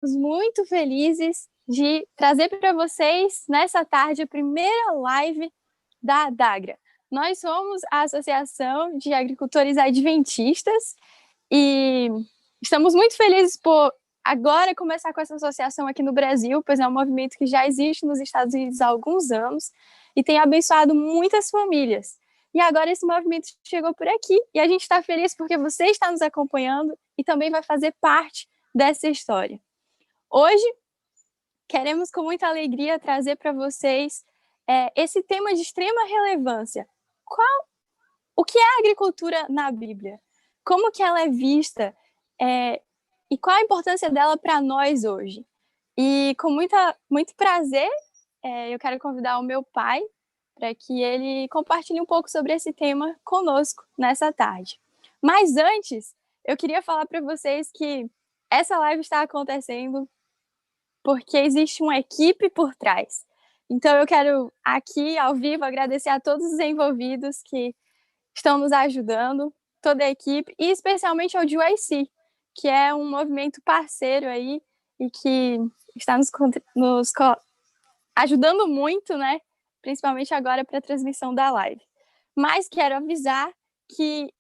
Muito felizes de trazer para vocês, nessa tarde, a primeira live da Adagra. Nós somos a Associação de Agricultores Adventistas e estamos muito felizes por agora começar com essa associação aqui no Brasil, pois é um movimento que já existe nos Estados Unidos há alguns anos e tem abençoado muitas famílias. E agora esse movimento chegou por aqui e a gente está feliz porque você está nos acompanhando e também vai fazer parte dessa história. Hoje, queremos com muita alegria trazer para vocês esse tema de extrema relevância. O que é a agricultura na Bíblia? Como que ela é vista? E qual a importância dela para nós hoje? E com muito prazer, eu quero convidar o meu pai para que ele compartilhe um pouco sobre esse tema conosco nessa tarde. Mas antes, eu queria falar para vocês que essa live está acontecendo porque existe uma equipe por trás. Então, eu quero aqui, ao vivo, agradecer a todos os envolvidos que estão nos ajudando, toda a equipe, e especialmente ao GYC, que é um movimento parceiro aí e que está nos ajudando muito, né? Principalmente agora para a transmissão da live. Mas quero avisar que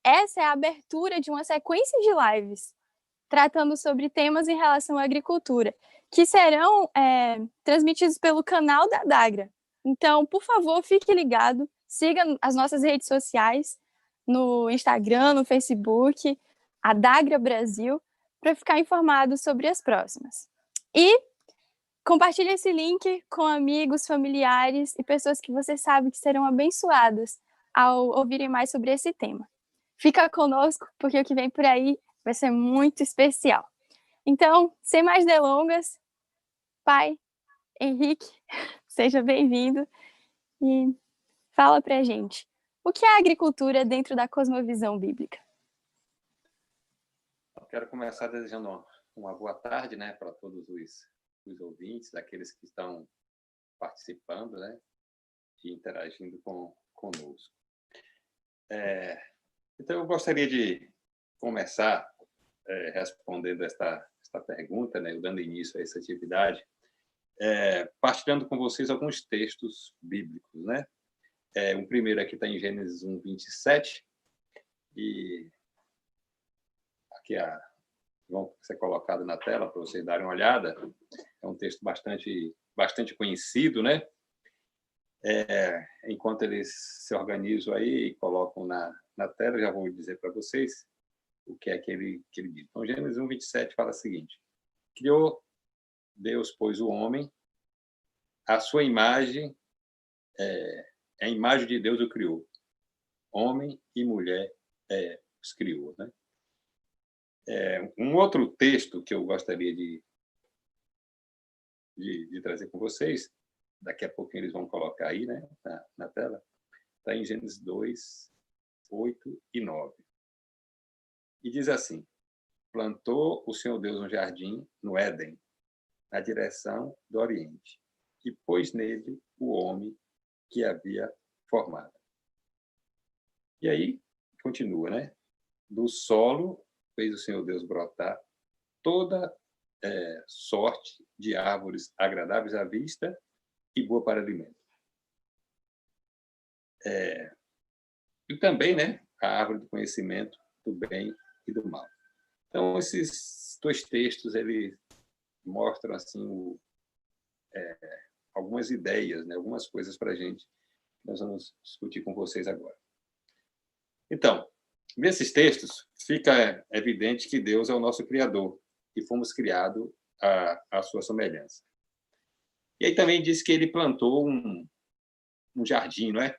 essa é a abertura de uma sequência de lives tratando sobre temas em relação à agricultura, que serão transmitidos pelo canal da Adagra. Então, por favor, fique ligado, siga as nossas redes sociais, no Instagram, no Facebook, Adagra Brasil, para ficar informado sobre as próximas. E compartilhe esse link com amigos, familiares e pessoas que você sabe que serão abençoadas ao ouvirem mais sobre esse tema. Fica conosco, porque o que vem por aí vai ser muito especial. Então, sem mais delongas, pai, Henrique, seja bem-vindo e fala pra gente, o que é a agricultura dentro da cosmovisão bíblica? Eu quero começar desejando uma boa tarde, né, para todos os ouvintes, aqueles que estão participando, né, e interagindo conosco. Então, eu gostaria de começar respondendo esta pergunta, né, dando início a essa atividade, partilhando com vocês alguns textos bíblicos, né? Um primeiro aqui está em Gênesis 1, 27, e aqui vão ser colocados na tela para vocês darem uma olhada. É um texto bastante conhecido, né? Enquanto eles se organizam aí e colocam na tela, já vou dizer para vocês o que é que ele diz. Então, Gênesis 1, 27 fala o seguinte: criou Deus, pois, o homem, a sua imagem, a imagem de Deus o criou. Homem e mulher os criou, né? Um outro texto que eu gostaria de trazer com vocês, daqui a pouco eles vão colocar aí, né, na tela, está em Gênesis 2, 8 e 9. E diz assim: plantou o Senhor Deus um jardim no Éden, na direção do Oriente, e pôs nele o homem que havia formado. E aí, continua, né? Do solo fez o Senhor Deus brotar toda sorte de árvores agradáveis à vista e boa para alimento. E também, né, a árvore do conhecimento do bem e do mal. Então, esses dois textos, eles mostram assim algumas ideias, né, algumas coisas para a gente que nós vamos discutir com vocês agora. Então, nesses textos, fica evidente que Deus é o nosso Criador e fomos criados à sua semelhança. E aí também diz que ele plantou um jardim, não é?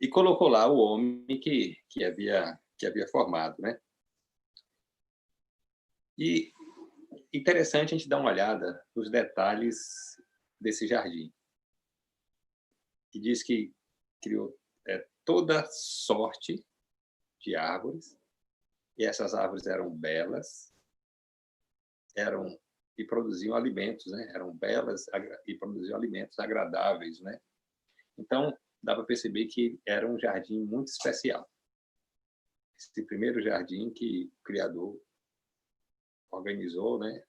E colocou lá o homem que havia formado, né? E interessante a gente dar uma olhada nos detalhes desse jardim. E diz que criou toda sorte de árvores, e essas árvores eram belas, e produziam alimentos, né? Eram belas e produziam alimentos agradáveis, né? Então, dá para perceber que era um jardim muito especial. esse primeiro jardim que o Criador organizou, né,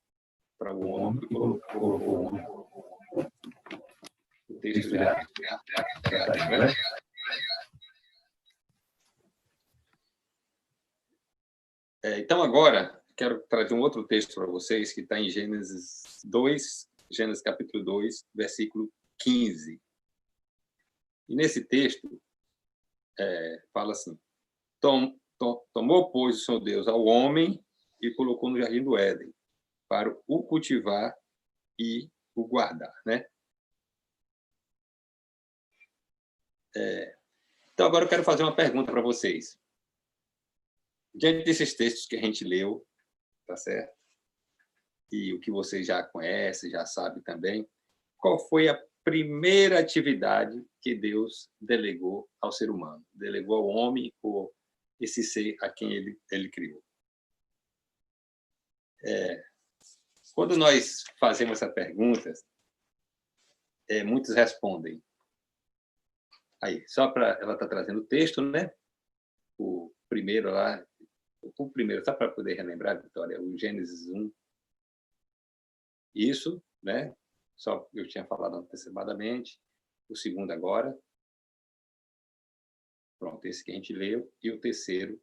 para o homem e colocou o texto já, né? Então, agora, quero trazer um outro texto para vocês, que está em Gênesis 2, Gênesis capítulo 2, versículo 15. E nesse texto, fala assim: tomou, pois, o Senhor Deus ao homem e colocou no jardim do Éden, para o cultivar e o guardar, né? Então, agora eu quero fazer uma pergunta para vocês. Diante desses textos que a gente leu, tá certo? E o que vocês já conhecem, já sabem também, qual foi a primeira atividade que Deus delegou ao ser humano? Delegou ao homem, ou esse ser a quem ele criou? Quando nós fazemos essa pergunta, muitos respondem. Aí, só para ela está trazendo o texto, né? O primeiro lá, só para poder relembrar, Vitória, o Gênesis 1. Isso, né? Só eu tinha falado antecipadamente. O segundo agora. Pronto, esse que a gente leu. E o terceiro,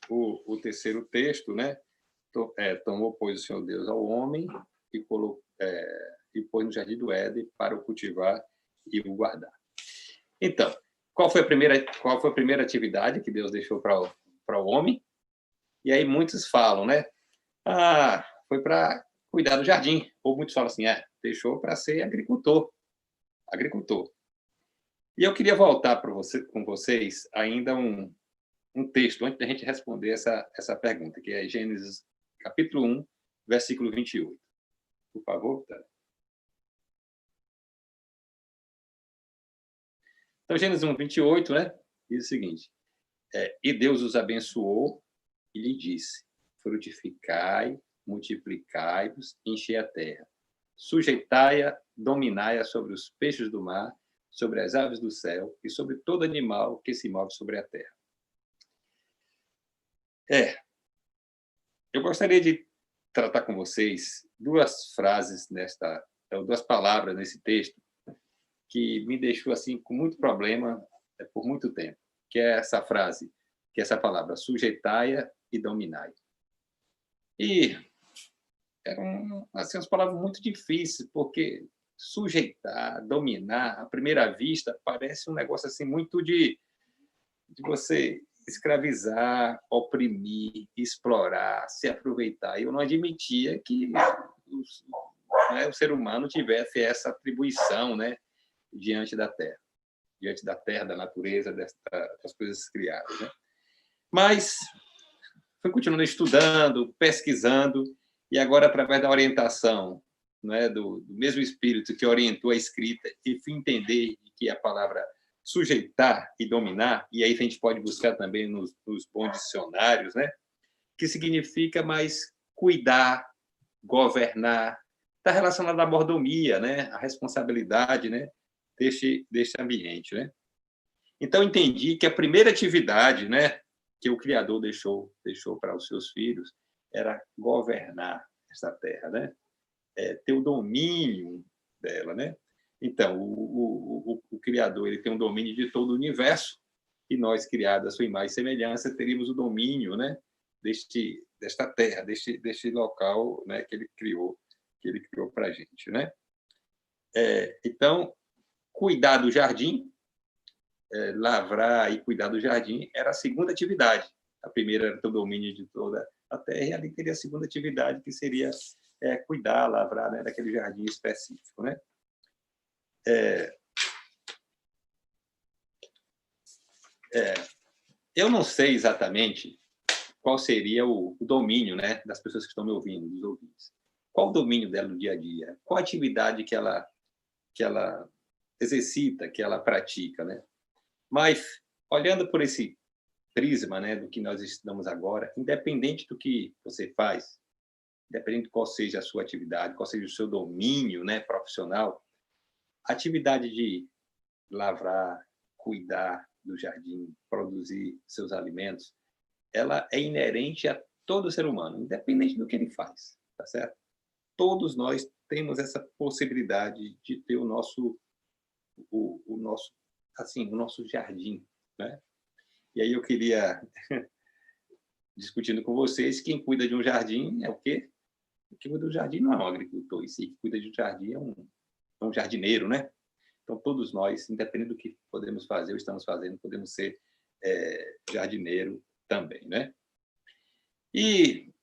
o terceiro texto, né? Tomou, pois, o Senhor Deus ao homem e pôs no jardim do Éden para o cultivar e o guardar. Então, qual foi a primeira atividade que Deus deixou para o homem? E aí muitos falam, né? Foi para cuidar do jardim. Ou muitos falam assim, deixou para ser agricultor. E eu queria voltar com vocês ainda um texto, antes da gente responder essa pergunta, que é Gênesis capítulo 1, versículo 28. Por favor, Vitória. Então, Gênesis 1, 28, né? Diz o seguinte: e Deus os abençoou e lhe disse: frutificai, multiplicai-vos, enchei a terra, sujeitai-a, dominai-a sobre os peixes do mar, sobre as aves do céu e sobre todo animal que se move sobre a terra. Eu gostaria de tratar com vocês duas palavras nesse texto que me deixou assim com muito problema por muito tempo, que é essa frase, que é essa palavra, sujeitai-a e dominai. E eram assim, umas palavras muito difíceis, porque sujeitar, dominar, à primeira vista, parece um negócio assim muito de você escravizar, oprimir, explorar, se aproveitar. Eu não admitia que o ser humano tivesse essa atribuição, né, diante da terra, da natureza, das coisas criadas, né? Mas fui continuando estudando, pesquisando, e agora, através da orientação, né, do mesmo espírito que orientou a escrita, e fui entender que a palavra sujeitar e dominar, e aí a gente pode buscar também nos bons dicionários, né, que significa mais cuidar, governar, está relacionado à mordomia, né, à responsabilidade, né, deste ambiente, né. Então, entendi que a primeira atividade, né, que o Criador deixou para os seus filhos era governar essa terra, né? Ter o domínio dela, né? Então, o Criador ele tem um domínio de todo o universo e nós, criados à sua imagem e semelhança, teríamos o domínio, né, desta terra, deste local, né, que ele criou para a gente, né? Então, cuidar do jardim, lavrar e cuidar do jardim era a segunda atividade. A primeira era ter o domínio de toda a terra, e ali teria a segunda atividade, que seria cuidar, lavrar, né, daquele jardim específico, né? Eu não sei exatamente qual seria o domínio, né, das pessoas que estão me ouvindo, dos ouvintes. Qual o domínio dela no dia a dia? Qual a atividade que ela exercita, que ela pratica, né? Mas, olhando por esse prisma, né, do que nós estudamos agora, independente do que você faz, independente de qual seja a sua atividade, qual seja o seu domínio, né, profissional, a atividade de lavrar, cuidar, do jardim, produzir seus alimentos, ela é inerente a todo ser humano, independente do que ele faz, tá certo? Todos nós temos essa possibilidade de ter o nosso assim, o nosso jardim, né? E aí eu queria discutindo com vocês, quem cuida de um jardim é o quê? Quem cuida do jardim não é um agricultor, e quem cuida de um jardim é um jardineiro, né? Então todos nós, independente do que podemos fazer ou estamos fazendo, podemos ser jardineiro também, né? E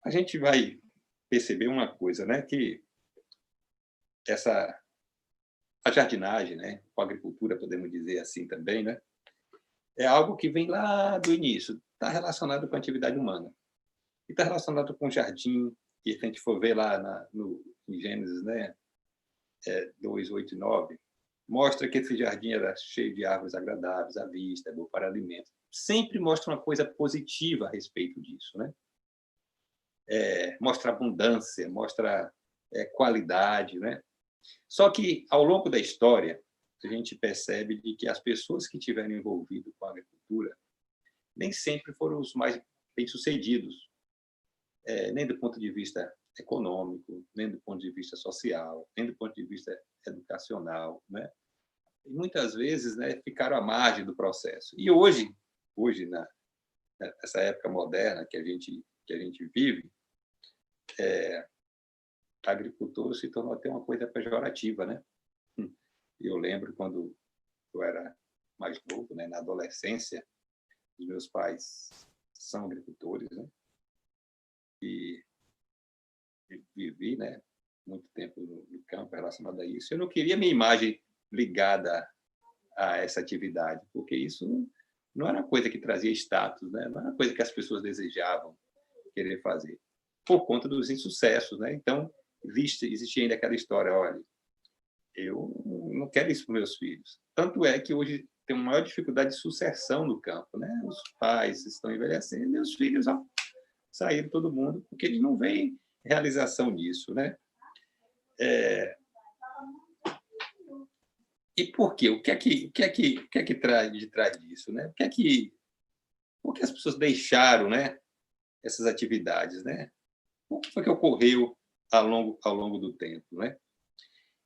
a gente vai perceber uma coisa, né? Que a jardinagem, né? A agricultura, podemos dizer assim também, né? É algo que vem lá do início, está relacionado com a atividade humana. E está relacionado com o jardim, e se a gente for ver lá em Gênesis, né? 2, 8 e 9, mostra que esse jardim era cheio de árvores agradáveis à vista, bom para alimento. Sempre mostra uma coisa positiva a respeito disso, né? Mostra abundância, mostra qualidade, né? Só que, ao longo da história, a gente percebe de que as pessoas que tiveram envolvido com a agricultura nem sempre foram os mais bem-sucedidos, nem do ponto de vista econômico, nem do ponto de vista social, nem do ponto de vista educacional, né? E muitas vezes, né, ficaram à margem do processo. E hoje nessa época moderna que a gente vive, a agricultura se tornou até uma coisa pejorativa, né? E eu lembro quando eu era mais novo, né, na adolescência, os meus pais são agricultores, né? E vivi, né, muito tempo no campo relacionado a isso. Eu não queria minha imagem ligada a essa atividade, porque isso não era coisa que trazia status, né? Não era coisa que as pessoas desejavam querer fazer, por conta dos insucessos, né? Então, existe ainda aquela história, olha, eu não quero isso para meus filhos. Tanto é que hoje tem uma maior dificuldade de sucessão no campo, né? Os pais estão envelhecendo e os filhos saíram todo mundo, porque eles não veem realização nisso, né? E por quê? O que é que traz de trás disso, né? Por que as pessoas deixaram, né, essas atividades, né? O que foi que ocorreu ao longo do tempo, né?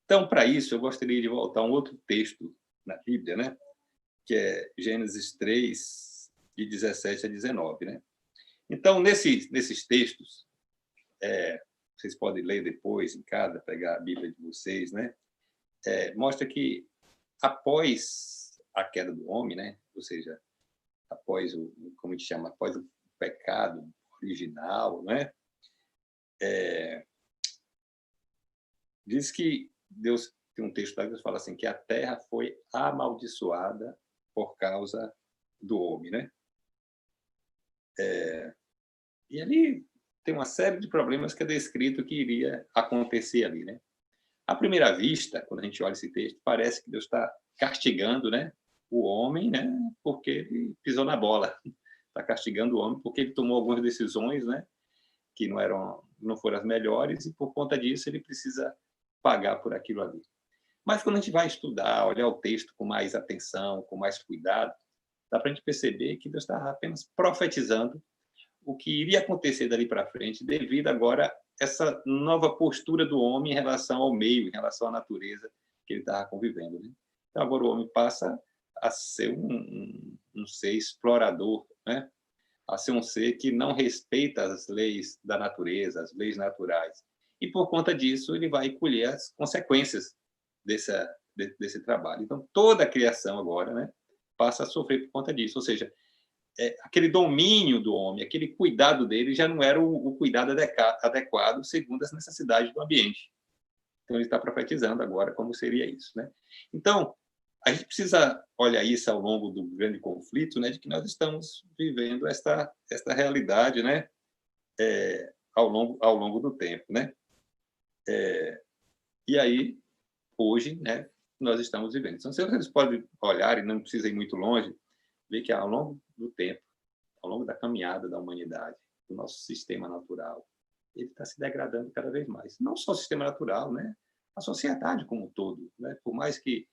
Então, para isso, eu gostaria de voltar a um outro texto na Bíblia, né? Que é Gênesis 3, de 17 a 19, né? Então, nesses textos, vocês podem ler depois em casa, pegar a Bíblia de vocês, né? Mostra que após a queda do homem, né? Ou seja, após como a gente chama, após o pecado original, né? Diz que Deus tem um texto lá que fala assim que a terra foi amaldiçoada por causa do homem, né? E ali tem uma série de problemas que é descrito que iria acontecer ali, né? À primeira vista, quando a gente olha esse texto, parece que Deus está castigando, né, o homem, né, porque ele pisou na bola. Está castigando o homem porque ele tomou algumas decisões, né, que não foram as melhores e por conta disso ele precisa pagar por aquilo ali. Mas quando a gente vai estudar, olhar o texto com mais atenção, com mais cuidado, dá para a gente perceber que Deus está apenas profetizando o que iria acontecer dali para frente devido agora a essa nova postura do homem em relação ao meio, em relação à natureza que ele estava convivendo, né? Então, agora o homem passa a ser um ser explorador, né? A ser um ser que não respeita as leis da natureza, as leis naturais. E, por conta disso, ele vai colher as consequências desse trabalho. Então, toda a criação agora, né, passa a sofrer por conta disso. Ou seja, aquele domínio do homem, aquele cuidado dele já não era o cuidado adequado segundo as necessidades do ambiente. Então, ele está profetizando agora como seria isso, né? Então, a gente precisa olhar isso ao longo do grande conflito, né, de que nós estamos vivendo esta realidade, né, ao longo do tempo, né? E aí, hoje, né, nós estamos vivendo. Então, se vocês podem olhar, e não precisa ir muito longe, ver que ao longo do tempo, ao longo da caminhada da humanidade, do nosso sistema natural, ele está se degradando cada vez mais. Não só o sistema natural, né? A sociedade como um todo, né? Por mais que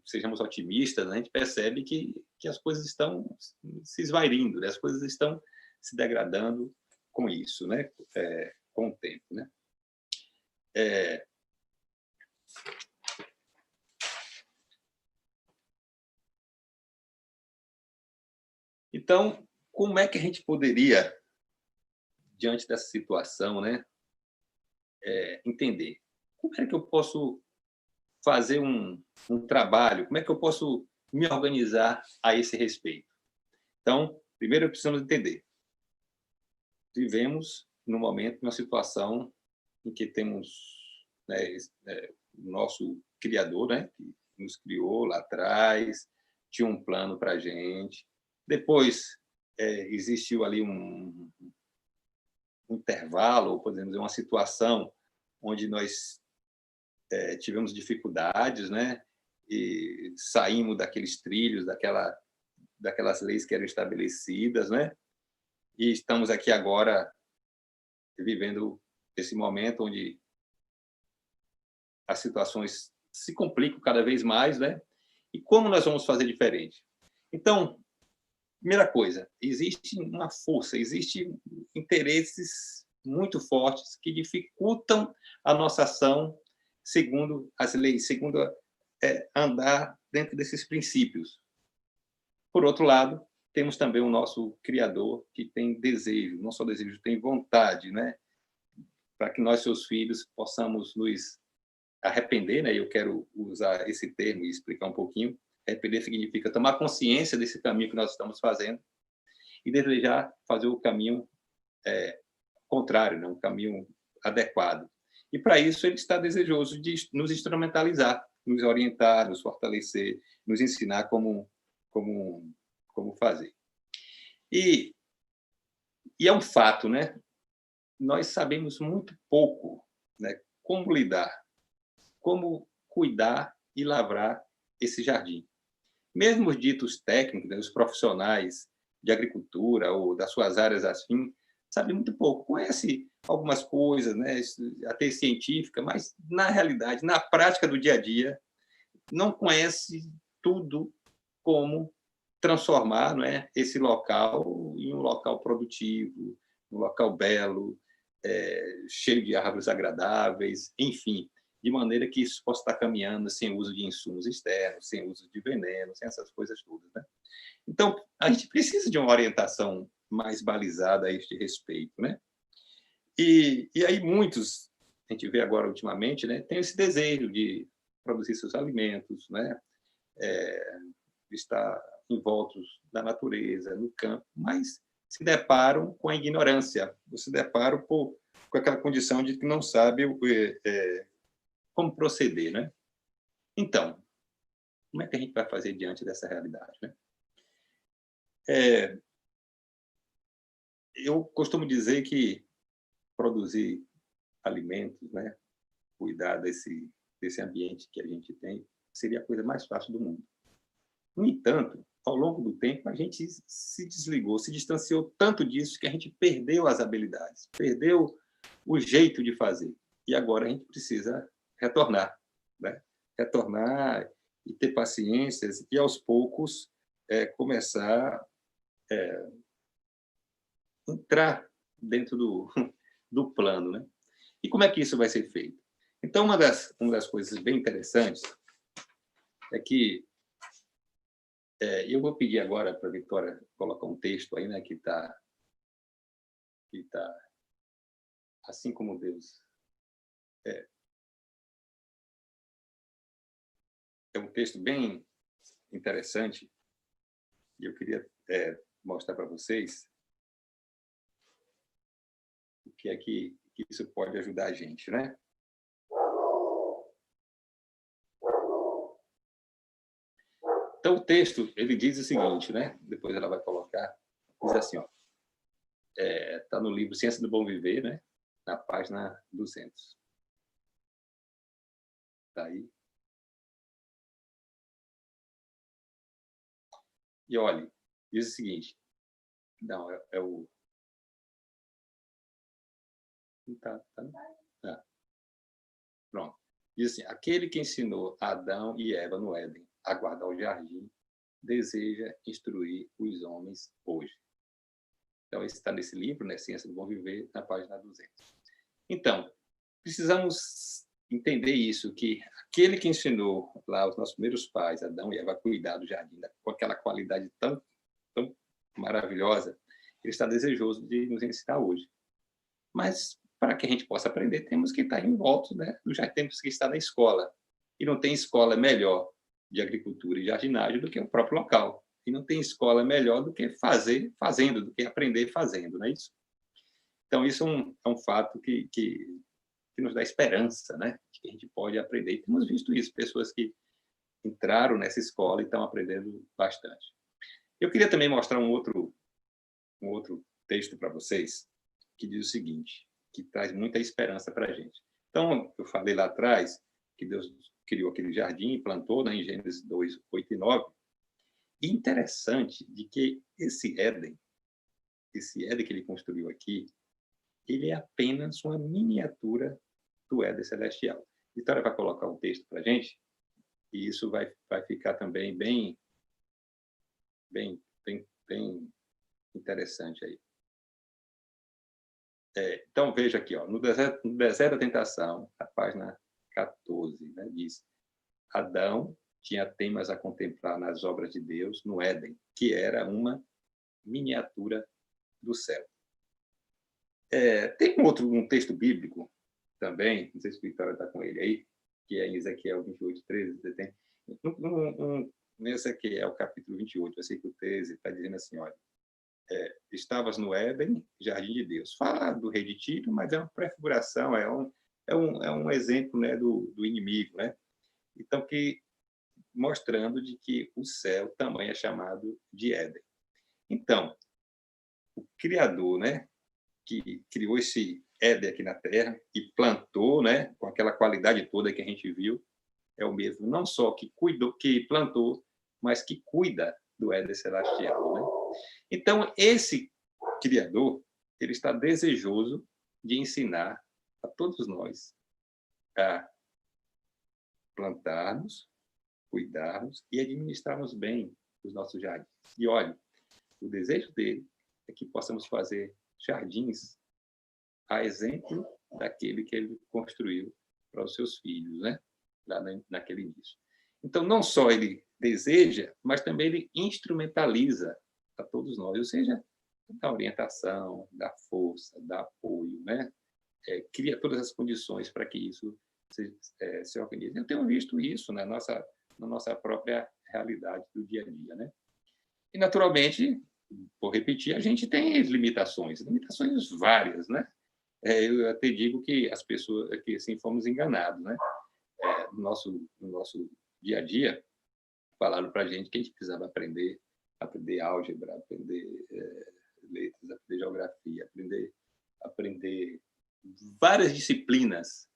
sejamos otimistas, né, a gente percebe que as coisas estão se esvairindo, né? As coisas estão se degradando com isso, né? Com o tempo, né? Então, como é que a gente poderia, diante dessa situação, né, entender? Como é que eu posso fazer um trabalho? Como é que eu posso me organizar a esse respeito? Então, primeiro precisamos entender. Vivemos, no momento, numa situação em que temos, né, o nosso Criador, né, que nos criou lá atrás, tinha um plano para a gente. Depois, existiu ali um intervalo, ou podemos dizer, uma situação onde nós tivemos dificuldades, né, e saímos daqueles trilhos, daquelas leis que eram estabelecidas, né, e estamos aqui agora vivendo esse momento onde as situações se complicam cada vez mais, né? E como nós vamos fazer diferente? Então, primeira coisa, existe uma força, existem interesses muito fortes que dificultam a nossa ação segundo as leis, segundo andar dentro desses princípios. Por outro lado, temos também o nosso Criador, que tem desejo, não só desejo, tem vontade, né? Para que nós, seus filhos, possamos nos arrepender, né? Eu quero usar esse termo e explicar um pouquinho. Arrepender significa tomar consciência desse caminho que nós estamos fazendo e desejar fazer o caminho contrário, né? Um caminho adequado. E, para isso, ele está desejoso de nos instrumentalizar, nos orientar, nos fortalecer, nos ensinar como fazer. E é um fato, né? Nós sabemos muito pouco, né, como lidar, como cuidar e lavrar esse jardim. Mesmo os ditos técnicos, né, os profissionais de agricultura ou das suas áreas afins, sabem muito pouco. Conhece algumas coisas, né, até científica, mas, na realidade, na prática do dia a dia, não conhece tudo como transformar, não é, esse local em um local produtivo, um local belo, cheio de árvores agradáveis, enfim, de maneira que isso possa estar caminhando sem uso de insumos externos, sem uso de veneno, sem essas coisas todas, né? Então, a gente precisa de uma orientação mais balizada a este respeito, né? E aí muitos, a gente vê agora ultimamente, né, tem esse desejo de produzir seus alimentos, né? Estar envoltos da natureza, no campo, mas se deparam com a ignorância, se deparam com aquela condição de que não sabe como proceder, né? Então, como é que a gente vai fazer diante dessa realidade, né? Eu costumo dizer que produzir alimentos, né, cuidar desse ambiente que a gente tem, seria a coisa mais fácil do mundo. No entanto, ao longo do tempo, a gente se desligou, se distanciou tanto disso que a gente perdeu as habilidades, perdeu o jeito de fazer. E agora a gente precisa retornar, né? Retornar e ter paciência e, aos poucos, começar a entrar dentro do plano, né? E como é que isso vai ser feito? Então, uma das coisas bem interessantes é que eu vou pedir agora para a Vitória colocar um texto aí, né, que tá assim como Deus. É um texto bem interessante e eu queria mostrar para vocês o que é que isso pode ajudar a gente, né? Então, o texto, ele diz o seguinte, né? Depois ela vai colocar, diz assim, ó, tá no livro Ciência do Bom Viver, né? Na página 200. Tá aí. E olhe, diz o seguinte, não, é o... Tá. Pronto. Diz assim, aquele que ensinou Adão e Eva no Éden a guardar o jardim, deseja instruir os homens hoje. Então, isso está nesse livro, né, Ciência do Bom Viver, na página 200. Então, precisamos entender isso, que aquele que ensinou lá os nossos primeiros pais, Adão e Eva, a cuidar do jardim com aquela qualidade tão maravilhosa, ele está desejoso de nos ensinar hoje. Mas, para que a gente possa aprender, temos que estar em volta, né? Já temos que estar na escola. E não tem escola melhor de agricultura e jardinagem do que o próprio local. E não tem escola melhor do que fazer fazendo, do que aprender fazendo, não é isso? Então, isso é um fato que nos dá esperança, né? De que a gente pode aprender. E temos visto isso, pessoas que entraram nessa escola e estão aprendendo bastante. Eu queria também mostrar um outro texto para vocês, que diz o seguinte, que traz muita esperança para a gente. Então, eu falei lá atrás que Deus criou aquele jardim e plantou, né, em Gênesis 2, 8 e 9. E interessante de que esse Éden que ele construiu aqui, ele é apenas uma miniatura do Éden celestial. Vitória vai colocar um texto para a gente, e isso vai ficar também bem interessante aí. Então, veja aqui, ó, no deserto da tentação, a página 14, né, diz: Adão tinha temas a contemplar nas obras de Deus no Éden, que era uma miniatura do céu. Tem um texto bíblico também, não sei se o Vitória está com ele aí, que é em Ezequiel 28, 13. Você tem, em Ezequiel, capítulo 28, versículo 13, está dizendo assim, olha, estavas no Éden, jardim de Deus. Fala do rei de Tiro, mas é uma prefiguração, é um exemplo, né, do inimigo, né? Então, mostrando de que o céu também é chamado de Éden. Então, o Criador, né, que criou esse Éden aqui na Terra e plantou, né, com aquela qualidade toda que a gente viu, é o mesmo, não só que plantou, mas que cuida do Éden celestial, né? Então, esse Criador, ele está desejoso de ensinar a todos nós a plantarmos, cuidarmos e administrarmos bem os nossos jardins. E olhe, o desejo dele é que possamos fazer jardins a exemplo daquele que ele construiu para os seus filhos, né? Lá naquele início. Então, não só ele deseja, mas também ele instrumentaliza a todos nós, ou seja, dá orientação, dá força, dá apoio, né? Cria todas as condições para que isso se organize. Eu tenho visto isso na nossa própria realidade do dia a dia, né? E, naturalmente, vou repetir, a gente tem limitações várias, né? Eu até digo que as pessoas que assim fomos enganados, né? No nosso dia a dia, falaram para a gente que a gente precisava aprender álgebra, aprender letras, aprender geografia, aprender várias disciplinas,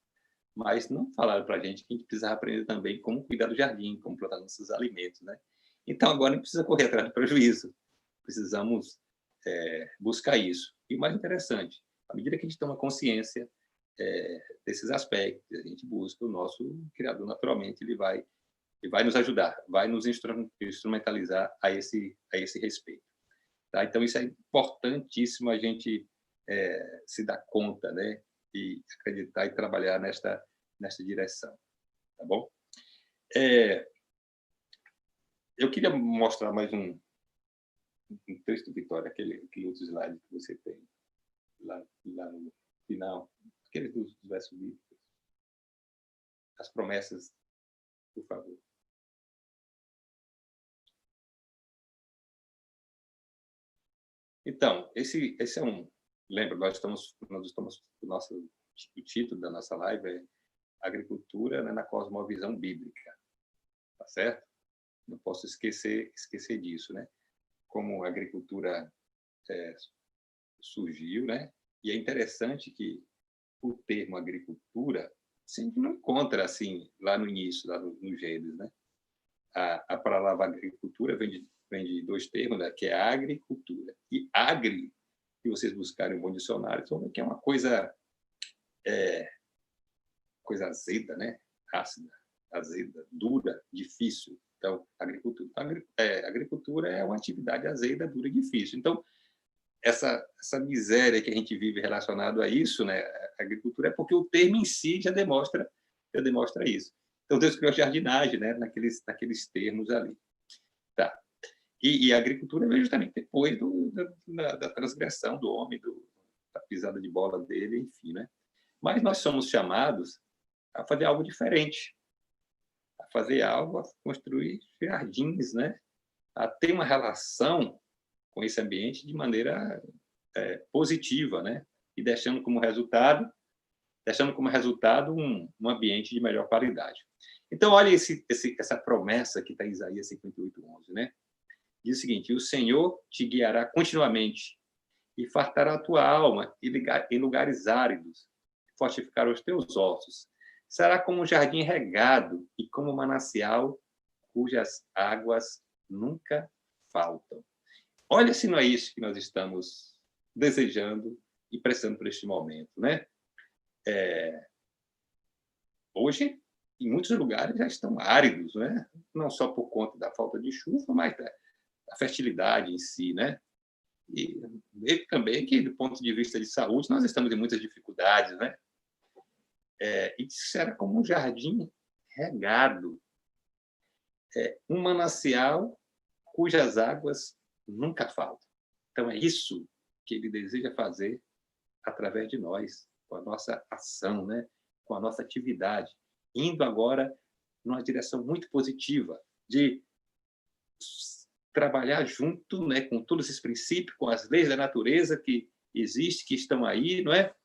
mas não falaram para a gente que a gente precisava aprender também como cuidar do jardim, como plantar nossos alimentos, né? Então, agora a gente precisa correr atrás do prejuízo. Precisamos buscar isso. E o mais interessante, à medida que a gente toma consciência desses aspectos, a gente busca o nosso Criador, naturalmente, ele vai nos ajudar, vai nos instrumentalizar a esse respeito. Tá? Então, isso é importantíssimo a gente se dar conta, né? E acreditar e trabalhar nesta direção. Tá bom? Eu queria mostrar mais um texto, Vitória, aquele outro slide que você tem lá no final, aquele dos versos bíblicos. As promessas, por favor. Então, esse é lembra, o título da nossa live é Agricultura, né, na cosmovisão bíblica, tá certo? Não posso esquecer disso, né? Como a agricultura surgiu, né? E é interessante que o termo agricultura sempre não encontra assim lá no início, lá no Gênesis, né? A palavra agricultura vem de dois termos, né? Que é agricultura e agri. Se vocês buscarem um bom dicionário, vão ver que é uma coisa azeda, né? Ácida, azeda, dura, difícil. Então, agricultura é uma atividade azeda, dura e difícil. Então, essa miséria que a gente vive relacionado a isso, né, a agricultura, é porque o termo em si já demonstra isso. Então, Deus criou a jardinagem, né, naqueles termos ali. Tá. E a agricultura veio justamente depois da transgressão do homem, da pisada de bola dele, enfim, né? Mas nós somos chamados a fazer algo diferente, a fazer algo, a construir jardins, né? A ter uma relação com esse ambiente de maneira positiva, né? E deixando como resultado um ambiente de melhor qualidade. Então, olha essa promessa que está em Isaías 58:11, né? Diz o seguinte: o Senhor te guiará continuamente e fartará a tua alma em lugares áridos, fortificará os teus ossos. Será como um jardim regado e como um manancial cujas águas nunca faltam. Olha se não é isso que nós estamos desejando e precisando por este momento, né? Hoje, em muitos lugares já estão áridos, né? Não só por conta da falta de chuva, mas da fertilidade em si, né? E vejo também que, do ponto de vista de saúde, nós estamos em muitas dificuldades, né? E isso era como um jardim regado, um manancial cujas águas nunca faltam. Então, é isso que ele deseja fazer através de nós, com a nossa ação, né? Com a nossa atividade, indo agora numa direção muito positiva de trabalhar junto, né, com todos esses princípios, com as leis da natureza que existem, que estão aí, não é?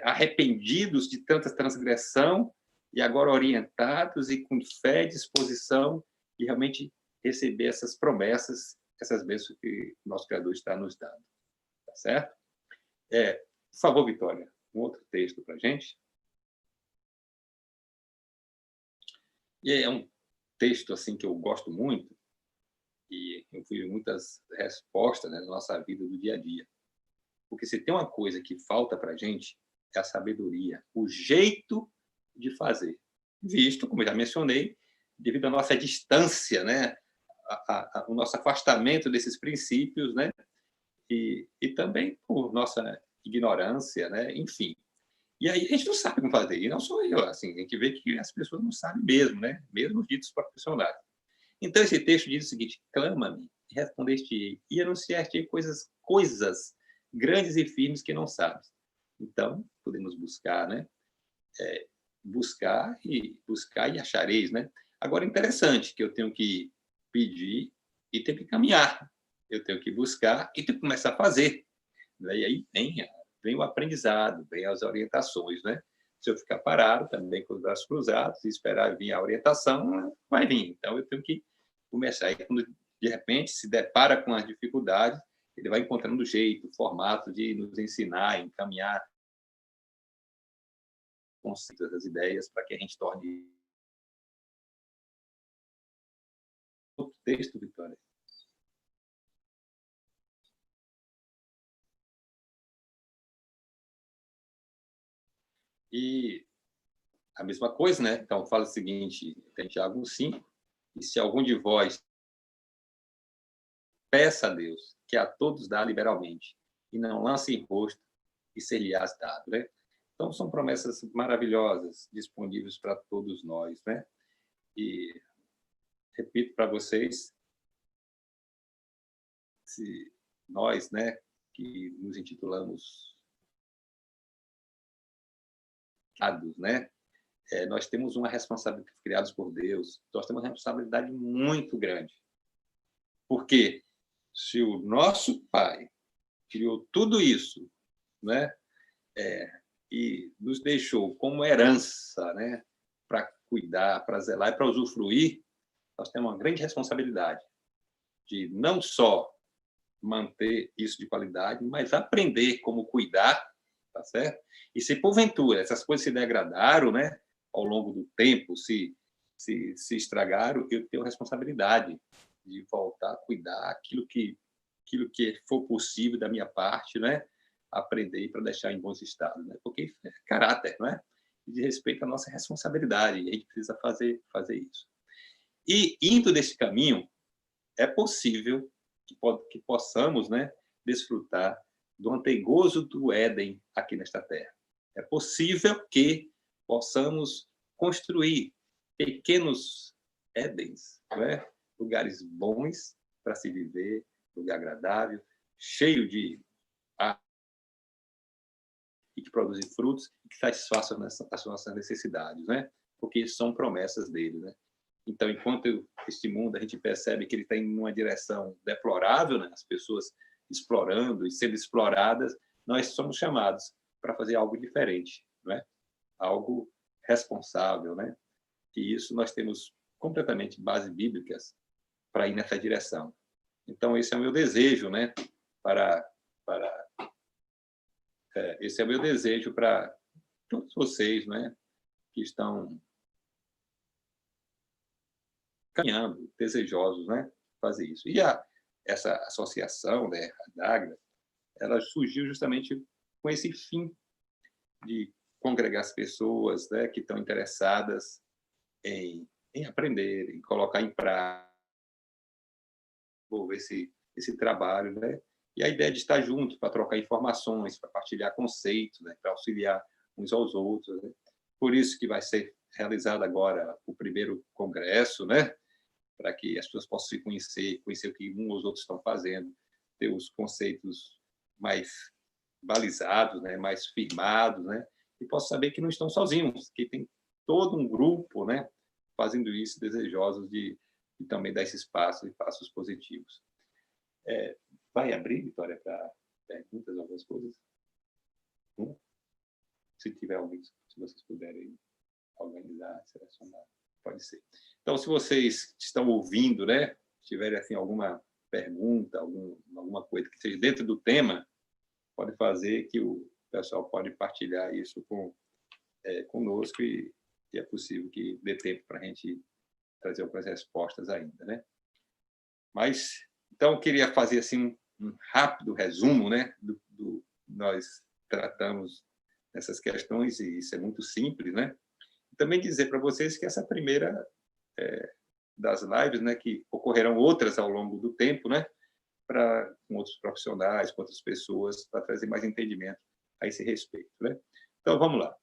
Arrependidos de tanta transgressão e agora orientados e com fé e disposição de realmente receber essas promessas, essas bênçãos que o nosso Criador está nos dando. Tá certo? Por favor, Vitória, um outro texto para a gente. E é um texto assim que eu gosto muito e eu tive muitas respostas, né, na nossa vida do dia a dia. Porque se tem uma coisa que falta para a gente, é a sabedoria, o jeito de fazer. Visto, como eu já mencionei, devido à nossa distância, né, o nosso afastamento desses princípios, né, e também por nossa ignorância, né, enfim. E aí a gente não sabe como fazer, e não sou eu, assim, a gente vê que as pessoas não sabem mesmo, né, mesmo os ditos profissionais. Então esse texto diz o seguinte: clama-me, respondeste-ei, e anunciar-te coisas grandes e firmes que não sabes. Então, podemos buscar, né? Buscar e achareis, né? Agora, interessante que eu tenho que pedir e tenho que caminhar. Eu tenho que buscar e tenho que começar a fazer. E aí vem o aprendizado, vem as orientações, né? Se eu ficar parado também com os braços cruzados e esperar vir a orientação, vai vir. Então, eu tenho que começar. E quando, de repente, se depara com as dificuldades, ele vai encontrando jeito, formato de nos ensinar, encaminhar conceitos, as ideias, para que a gente torne outro texto, Vitória. E a mesma coisa, né? Então, fala o seguinte, tem Tiago 1:5, e se algum de vós peça a Deus, que a todos dá liberalmente, e não lance em rosto, e ser-lhe-ás dado, né? Então, são promessas maravilhosas, disponíveis para todos nós, né? E repito para vocês, se nós, né, que nos intitulamos dados, né? Nós temos uma responsabilidade, criados por Deus, nós temos uma responsabilidade muito grande. Porque se o nosso Pai criou tudo isso, né, e nos deixou como herança, né, para cuidar, para zelar e para usufruir, nós temos uma grande responsabilidade de não só manter isso de qualidade, mas aprender como cuidar, tá certo? E se porventura essas coisas se degradaram, né, ao longo do tempo, se estragaram, eu tenho responsabilidade de voltar a cuidar aquilo que for possível da minha parte, né, aprender para deixar em bons estados, né? Porque é caráter, não é? De respeito à nossa responsabilidade, e a gente precisa fazer isso. E, indo desse caminho, é possível que possamos, né, desfrutar do antegozo do Éden aqui nesta terra. É possível que possamos construir pequenos Édens, né? Lugares bons para se viver, lugar agradável, cheio de ar e que produzem frutos e que satisfaçam as nossas necessidades, né? Porque isso são promessas dele, né? Então, enquanto este mundo a gente percebe que ele está em uma direção deplorável, né? As pessoas explorando e sendo exploradas, nós somos chamados para fazer algo diferente, né? Algo responsável, né? E isso nós temos completamente bases bíblicas para ir nessa direção. Então, esse é o meu desejo, né? Esse é o meu desejo para todos vocês, né? Que estão caminhando, desejosos, né? Fazer isso. E essa associação, né? A DAGRA, ela surgiu justamente com esse fim de congregar as pessoas, né? Que estão interessadas em aprender, em colocar em prática esse trabalho, né? E a ideia de estar junto para trocar informações, para partilhar conceitos, né? Para auxiliar uns aos outros, né? Por isso que vai ser realizado agora o primeiro congresso, né? Para que as pessoas possam se conhecer o que uns ou os outros estão fazendo, ter os conceitos mais balizados, né? Mais firmados, né? E possam saber que não estão sozinhos, que tem todo um grupo, né? Fazendo isso, desejosos de também dar esses passos e passos positivos. Vai abrir, Vitória, para perguntas, algumas coisas? Se tiver alguém, se vocês puderem organizar, selecionar, pode ser. Então, se vocês estão ouvindo, né, tiverem assim, alguma pergunta, alguma coisa que seja dentro do tema, pode fazer que o pessoal pode partilhar isso conosco e é possível que dê tempo para a gente trazer algumas respostas ainda, né? Mas, então, eu queria fazer assim um rápido resumo, né, do nós tratamos essas questões, e isso é muito simples, né? E também dizer para vocês que essa primeira das lives, né, que ocorrerão outras ao longo do tempo, né, com outros profissionais, com outras pessoas, para trazer mais entendimento a esse respeito, né? Então, vamos lá.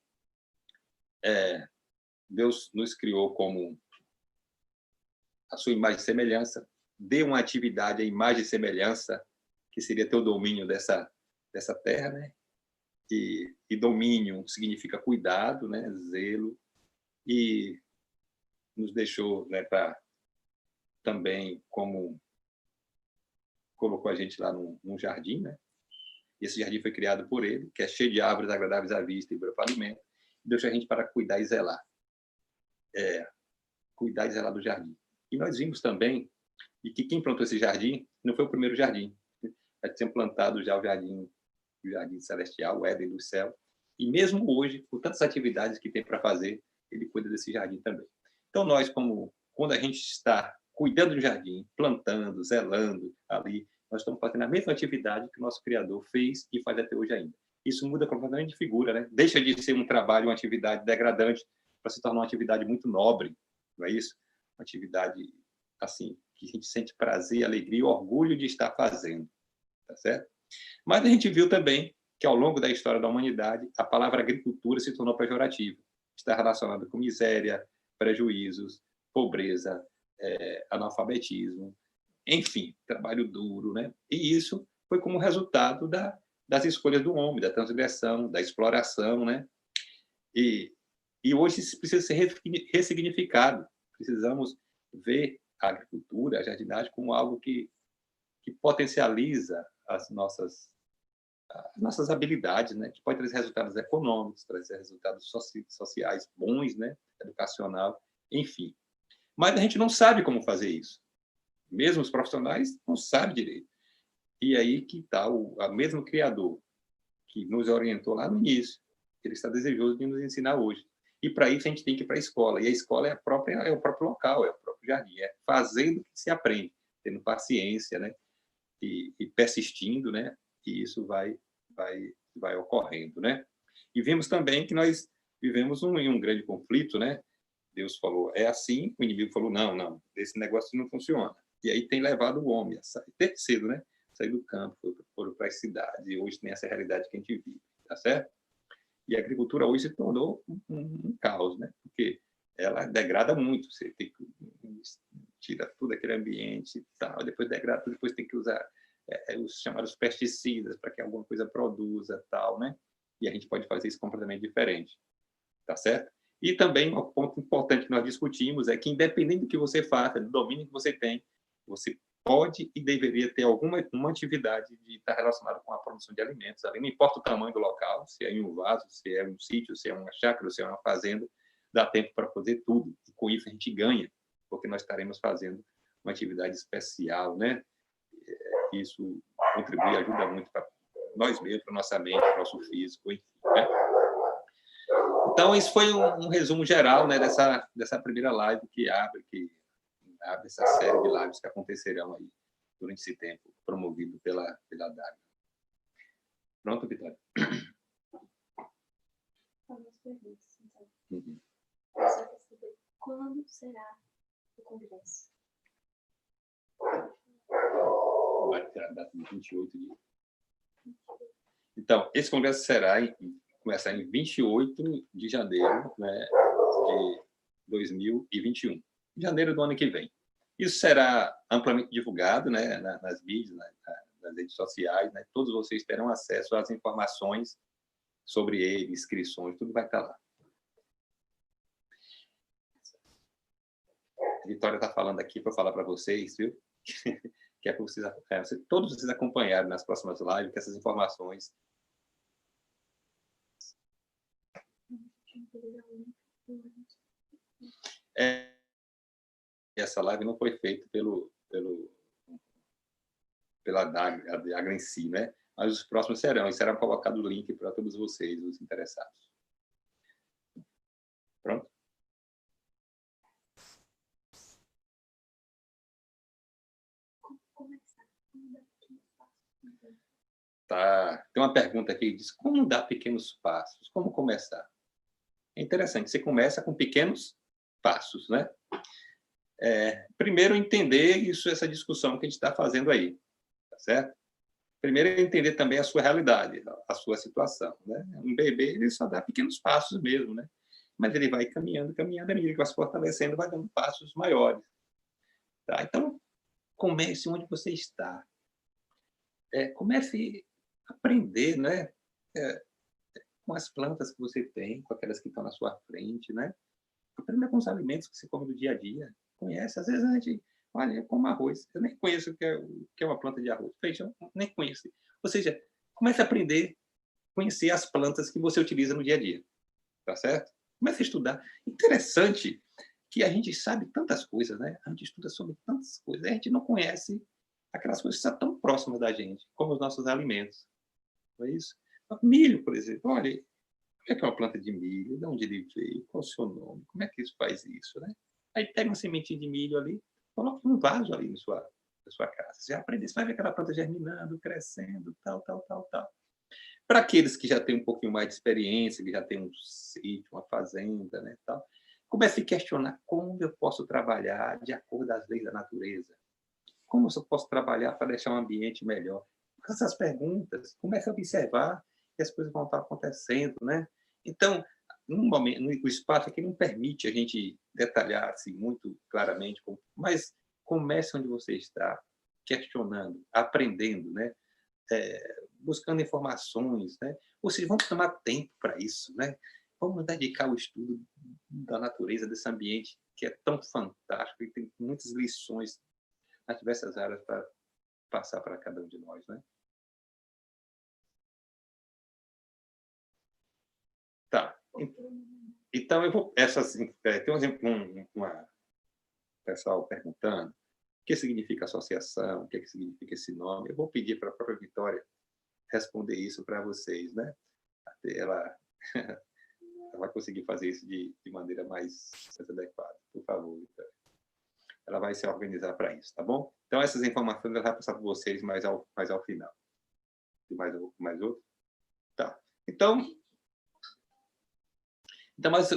Deus nos criou como a sua imagem e semelhança, dê uma atividade à imagem e semelhança, que seria ter o domínio dessa terra, né? E domínio significa cuidado, né? Zelo, e nos deixou, né, também como colocou a gente lá num jardim, né? Esse jardim foi criado por ele, que é cheio de árvores agradáveis à vista e boa para alimento, e deixou a gente para cuidar e zelar. Cuidar e zelar do jardim. E nós vimos também e que quem plantou esse jardim não foi o primeiro jardim. Já tinha plantado já o jardim celestial, o Éden do céu. E mesmo hoje, com tantas atividades que tem para fazer, ele cuida desse jardim também. Então, nós, quando a gente está cuidando do jardim, plantando, zelando ali, nós estamos fazendo a mesma atividade que o nosso Criador fez e faz até hoje ainda. Isso muda completamente de figura, né? Deixa de ser um trabalho, uma atividade degradante, para se tornar uma atividade muito nobre, não é isso? Uma atividade, assim, que a gente sente prazer, alegria e orgulho de estar fazendo, tá certo? Mas a gente viu também que, ao longo da história da humanidade, a palavra agricultura se tornou pejorativa. Está relacionada com miséria, prejuízos, pobreza, analfabetismo, enfim, trabalho duro, né? E isso foi como resultado das escolhas do homem, da transgressão, da exploração, né? E hoje isso precisa ser ressignificado. Precisamos ver a agricultura, a jardinagem, como algo que potencializa as nossas habilidades, né? Que pode trazer resultados econômicos, trazer resultados sociais bons, né? Educacional, enfim. Mas a gente não sabe como fazer isso. Mesmo os profissionais não sabem direito. E aí que está o mesmo Criador que nos orientou lá no início. Ele está desejoso de nos ensinar hoje. E para isso a gente tem que ir para a escola. E a escola é o próprio local, é o próprio jardim. É fazendo que se aprende, tendo paciência, né? E persistindo, né? E isso vai ocorrendo, né? E vimos também que nós vivemos em um grande conflito, né? Deus falou, é assim, o inimigo falou, não, não, esse negócio não funciona. E aí tem levado o homem a sair, ter cedo, né? Sair do campo, foram para as cidades, e hoje tem essa realidade que a gente vive, tá certo? E a agricultura hoje se tornou um caos, né? Porque ela degrada muito, você tem que tira tudo aquele ambiente e tal, depois degrada, depois tem que usar os chamados pesticidas para que alguma coisa produza, tal, né? E a gente pode fazer isso completamente diferente, tá certo? E também um ponto importante que nós discutimos é que, independente do que você faça, do domínio que você tem, você pode e deveria ter uma atividade de estar relacionada com a produção de alimentos. Ali não importa o tamanho do local, se é em um vaso, se é um sítio, se é uma chácara, se é uma fazenda, dá tempo para fazer tudo. E com isso a gente ganha, porque nós estaremos fazendo uma atividade especial, né? Isso contribui, ajuda muito para nós mesmos, para nossa mente, para o nosso físico, enfim, né? Então, isso foi um resumo geral, né, dessa primeira live que abre essa série de lives que acontecerão aí durante esse tempo, promovido pela DAG. Pronto, Vitória? Algumas perguntas, então. Uhum. Eu só quero saber quando será o congresso? Vai ter a data de 28 de... Então, esse congresso começar em 28 de janeiro, né, de 2021. Em janeiro do ano que vem. Isso será amplamente divulgado, né, nas mídias, nas redes sociais, né? Todos vocês terão acesso às informações sobre ele, inscrições, tudo vai estar lá. A Vitória está falando aqui para falar para vocês, viu? Que é para vocês, todos vocês acompanharem nas próximas lives, que essas informações... Essa live não foi feita pela Dagra em si, né? Mas os próximos serão, e será colocado o link para todos vocês, os interessados. Pronto? Como começar? Tá. Tem uma pergunta aqui que diz, como dar pequenos passos? Como começar? É interessante, você começa com pequenos passos, né? Primeiro, entender essa discussão que a gente está fazendo aí, tá certo? Primeiro, entender também a sua realidade, a sua situação, né? Um bebê, ele só dá pequenos passos mesmo, né? Mas ele vai caminhando, à medida que vai se fortalecendo, vai dando passos maiores. Tá? Então, comece onde você está. Comece a aprender, né? Com as plantas que você tem, com aquelas que estão na sua frente, né? Aprenda com os alimentos que você come do dia a dia. Conhece? Às vezes a gente, olha, eu como arroz. Eu nem conheço o que é uma planta de arroz. Feijão, nem conheço. Ou seja, comece a aprender, conhecer as plantas que você utiliza no dia a dia. Tá certo? Comece a estudar. Interessante que a gente sabe tantas coisas, né? A gente estuda sobre tantas coisas. A gente não conhece aquelas coisas que estão tão próximas da gente, como os nossos alimentos. Não é isso? Milho, por exemplo. Olha, o que é uma planta de milho? De onde ele veio? Qual é o seu nome? Como é que isso faz isso, né? Aí pega uma sementinha de milho ali, coloca um vaso ali na sua casa. Você aprende, você vai ver aquela planta germinando, crescendo, tal. Para aqueles que já têm um pouquinho mais de experiência, que já têm um sítio, uma fazenda, né, tal, comece a questionar como eu posso trabalhar de acordo com as leis da natureza. Como eu posso trabalhar para deixar um ambiente melhor? Com essas perguntas, comece a observar que as coisas vão estar acontecendo, né? Então, no momento, o espaço aqui não permite a gente detalhar assim, muito claramente, mas comece onde você está, questionando, aprendendo, né? Buscando informações, né? Ou seja, vamos tomar tempo para isso, né? Vamos dedicar o estudo da natureza, desse ambiente que é tão fantástico e tem muitas lições nas diversas áreas para passar para cada um de nós, né? Tá. Então, eu vou... tem um exemplo, uma pessoal perguntando o que significa associação, o que significa esse nome. Eu vou pedir para a própria Vitória responder isso para vocês, né? Ela vai conseguir fazer isso de maneira mais adequada. Por favor, Vitória. Ela vai se organizar para isso, tá bom? Então, essas informações ela vai passar para vocês mais ao final. E mais outro? Tá. Então, mas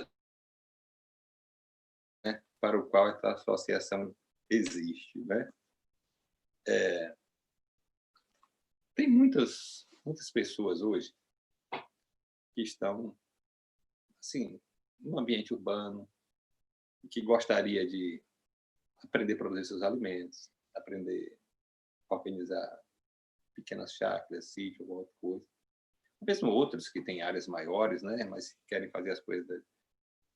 para o qual essa associação existe, né? Tem muitas pessoas hoje que estão, assim, no ambiente urbano, que gostaria de aprender a produzir seus alimentos, aprender a organizar pequenas chácaras, sítio, alguma outra coisa. Mesmo outros que têm áreas maiores, né, mas querem fazer as coisas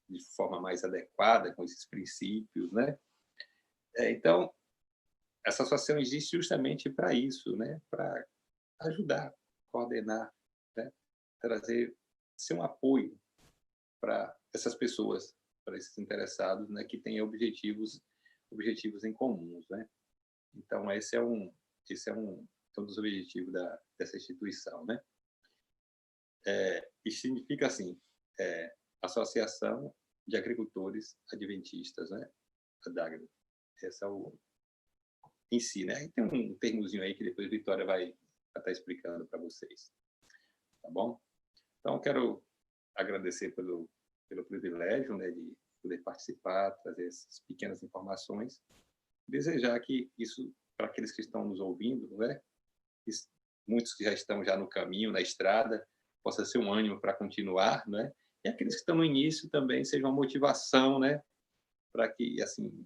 de forma mais adequada, com esses princípios, né? Então, essa associação existe justamente para isso, né? Para ajudar, coordenar, né? Trazer, ser um apoio para essas pessoas, para esses interessados, né? Que têm objetivos em comuns, né? Então, esse é um dos objetivos dessa instituição, né? E significa assim, Associação de Agricultores Adventistas, né? A DAGRA. Esse é o em si, né? E tem um termozinho aí que depois a Vitória vai estar explicando para vocês, tá bom? Então, eu quero agradecer pelo privilégio, né, de poder participar, trazer essas pequenas informações, desejar que isso, para aqueles que estão nos ouvindo, né, muitos que já estão já no caminho, na estrada, possa ser um ânimo para continuar, né? E aqueles que estão no início também seja uma motivação, né, para que, assim,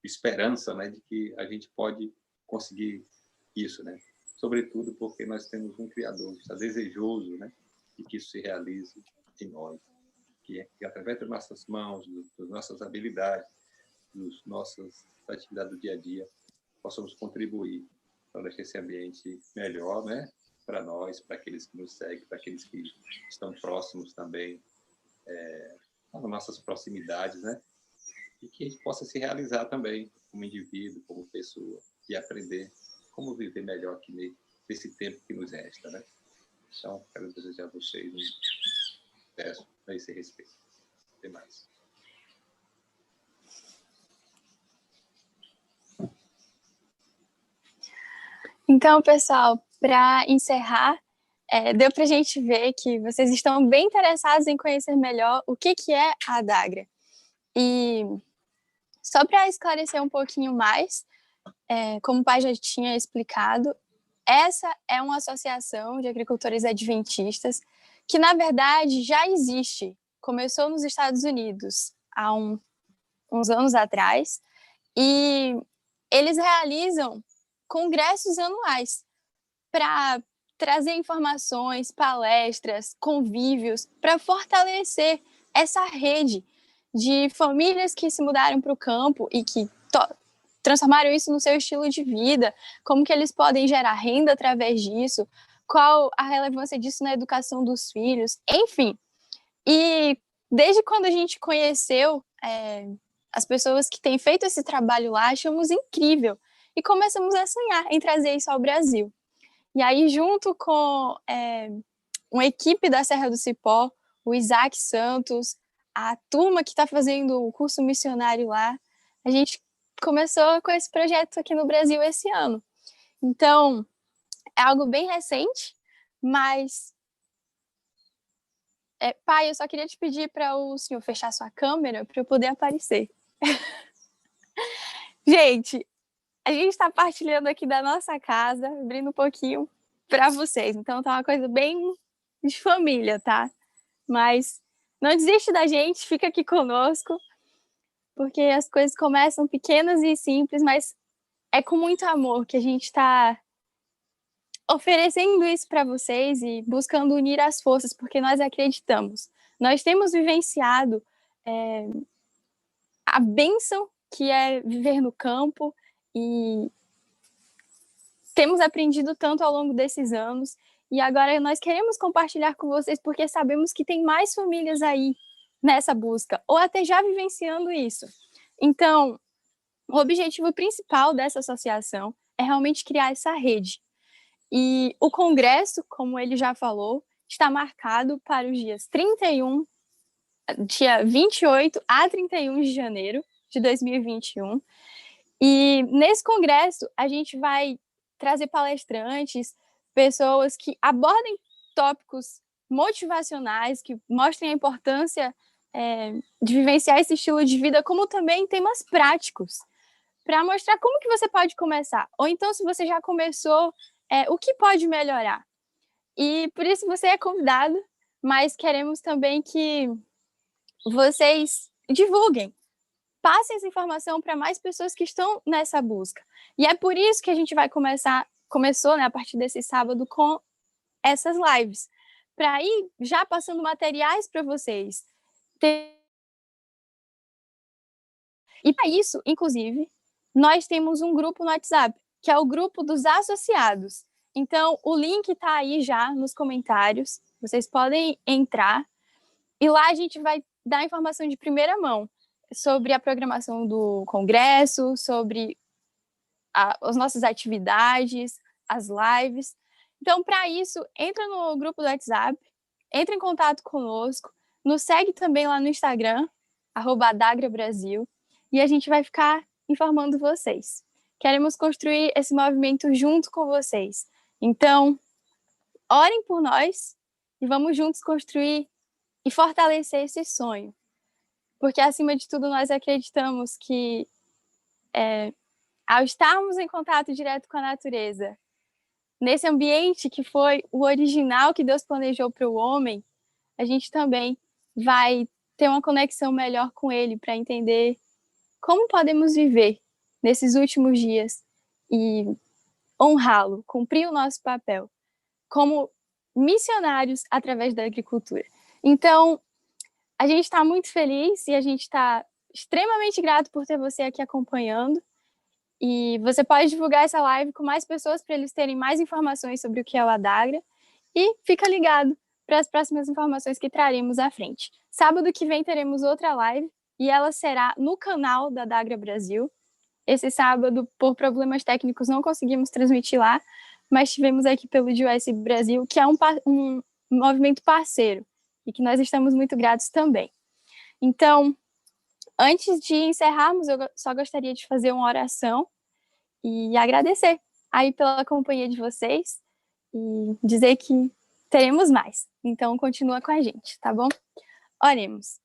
esperança, né, de que a gente pode conseguir isso, né? Sobretudo porque nós temos um Criador que está desejoso, né, de que isso se realize em nós, que através das nossas mãos, das nossas habilidades, das nossas atividades do dia a dia, possamos contribuir para deixar esse ambiente melhor, né, para nós, para aqueles que nos seguem, para aqueles que estão próximos também, nas nossas proximidades, né, e que a gente possa se realizar também como indivíduo, como pessoa, e aprender como viver melhor aqui nesse tempo que nos resta, né? Então, quero desejar a vocês um sucesso a esse respeito. Até mais. Então, pessoal, para encerrar, deu para a gente ver que vocês estão bem interessados em conhecer melhor o que é a DAGRA. E só para esclarecer um pouquinho mais, como o pai já tinha explicado, essa é uma associação de agricultores adventistas que, na verdade, já existe. Começou nos Estados Unidos há uns anos atrás e eles realizam congressos anuais para trazer informações, palestras, convívios, para fortalecer essa rede de famílias que se mudaram para o campo e que transformaram isso no seu estilo de vida, como que eles podem gerar renda através disso, qual a relevância disso na educação dos filhos, enfim. E desde quando a gente conheceu as pessoas que têm feito esse trabalho lá, achamos incrível e começamos a sonhar em trazer isso ao Brasil. E aí, junto com uma equipe da Serra do Cipó, o Isaac Santos, a turma que está fazendo o curso missionário lá, a gente começou com esse projeto aqui no Brasil esse ano. Então, é algo bem recente, mas... pai, eu só queria te pedir para o senhor fechar sua câmera para eu poder aparecer. Gente, a gente está partilhando aqui da nossa casa, abrindo um pouquinho para vocês. Então, tá uma coisa bem de família, tá? Mas não desiste da gente, fica aqui conosco, porque as coisas começam pequenas e simples, mas é com muito amor que a gente está oferecendo isso para vocês e buscando unir as forças, porque nós acreditamos. Nós temos vivenciado a bênção que é viver no campo e temos aprendido tanto ao longo desses anos e agora nós queremos compartilhar com vocês porque sabemos que tem mais famílias aí nessa busca ou até já vivenciando isso. Então, o objetivo principal dessa associação é realmente criar essa rede. E o congresso, como ele já falou, está marcado para os dias 28 a 31 de janeiro de 2021. E nesse congresso, a gente vai trazer palestrantes, pessoas que abordem tópicos motivacionais, que mostrem a importância de vivenciar esse estilo de vida, como também temas práticos, para mostrar como que você pode começar. Ou então, se você já começou, o que pode melhorar. E por isso você é convidado, mas queremos também que vocês divulguem, passem essa informação para mais pessoas que estão nessa busca. E é por isso que a gente vai começou, né, a partir desse sábado, com essas lives, para ir já passando materiais para vocês. E para isso, inclusive, nós temos um grupo no WhatsApp, que é o grupo dos associados. Então, o link está aí já nos comentários, vocês podem entrar, e lá a gente vai dar informação de primeira mão sobre a programação do congresso, sobre as nossas atividades, as lives. Então, para isso, entra no grupo do WhatsApp, entra em contato conosco, nos segue também lá no Instagram, @adagrabrasil, e a gente vai ficar informando vocês. Queremos construir esse movimento junto com vocês. Então, orem por nós e vamos juntos construir e fortalecer esse sonho. Porque, acima de tudo, nós acreditamos que, ao estarmos em contato direto com a natureza, nesse ambiente que foi o original que Deus planejou para o homem, a gente também vai ter uma conexão melhor com Ele para entender como podemos viver nesses últimos dias e honrá-lo, cumprir o nosso papel como missionários através da agricultura. Então, a gente está muito feliz e a gente está extremamente grato por ter você aqui acompanhando. E você pode divulgar essa live com mais pessoas para eles terem mais informações sobre o que é o Adagra. E fica ligado para as próximas informações que traremos à frente. Sábado que vem teremos outra live e ela será no canal da Adagra Brasil. Esse sábado, por problemas técnicos, não conseguimos transmitir lá, mas tivemos aqui pelo US Brasil, que é um movimento parceiro e que nós estamos muito gratos também. Então, antes de encerrarmos, eu só gostaria de fazer uma oração e agradecer aí pela companhia de vocês e dizer que teremos mais. Então, continua com a gente, tá bom? Oremos.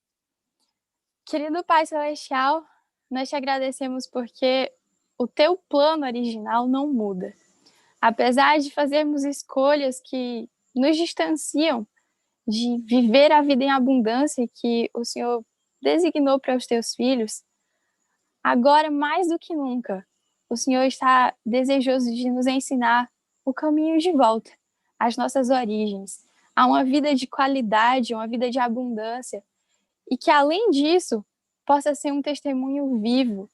Querido Pai Celestial, nós te agradecemos porque o teu plano original não muda. Apesar de fazermos escolhas que nos distanciam de viver a vida em abundância que o Senhor designou para os teus filhos, agora mais do que nunca, o Senhor está desejoso de nos ensinar o caminho de volta às nossas origens, a uma vida de qualidade, uma vida de abundância, e que, além disso, possa ser um testemunho vivo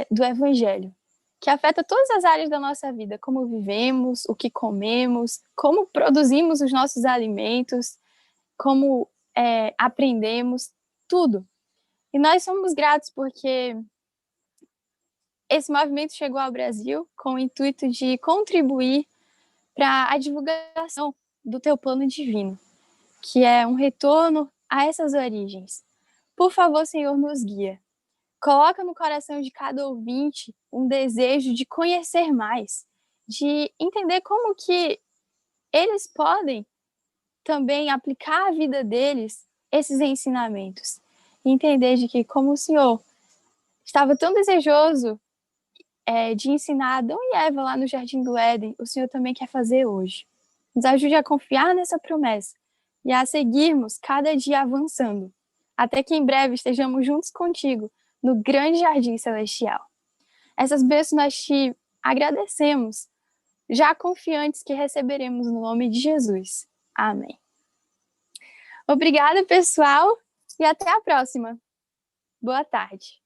do Evangelho, que afeta todas as áreas da nossa vida, como vivemos, o que comemos, como produzimos os nossos alimentos, como aprendemos, tudo. E nós somos gratos porque esse movimento chegou ao Brasil com o intuito de contribuir para a divulgação do teu plano divino, que é um retorno a essas origens. Por favor, Senhor, nos guia. Coloca no coração de cada ouvinte um desejo de conhecer mais, de entender como que eles podem também aplicar à vida deles esses ensinamentos. E entender de que, como o Senhor estava tão desejoso de ensinar Adão e Eva lá no Jardim do Éden, o Senhor também quer fazer hoje. Nos ajude a confiar nessa promessa e a seguirmos cada dia avançando, até que em breve estejamos juntos contigo no grande jardim celestial. Essas bênçãos nós te agradecemos, já confiantes que receberemos no nome de Jesus. Amém. Obrigada, pessoal, e até a próxima. Boa tarde.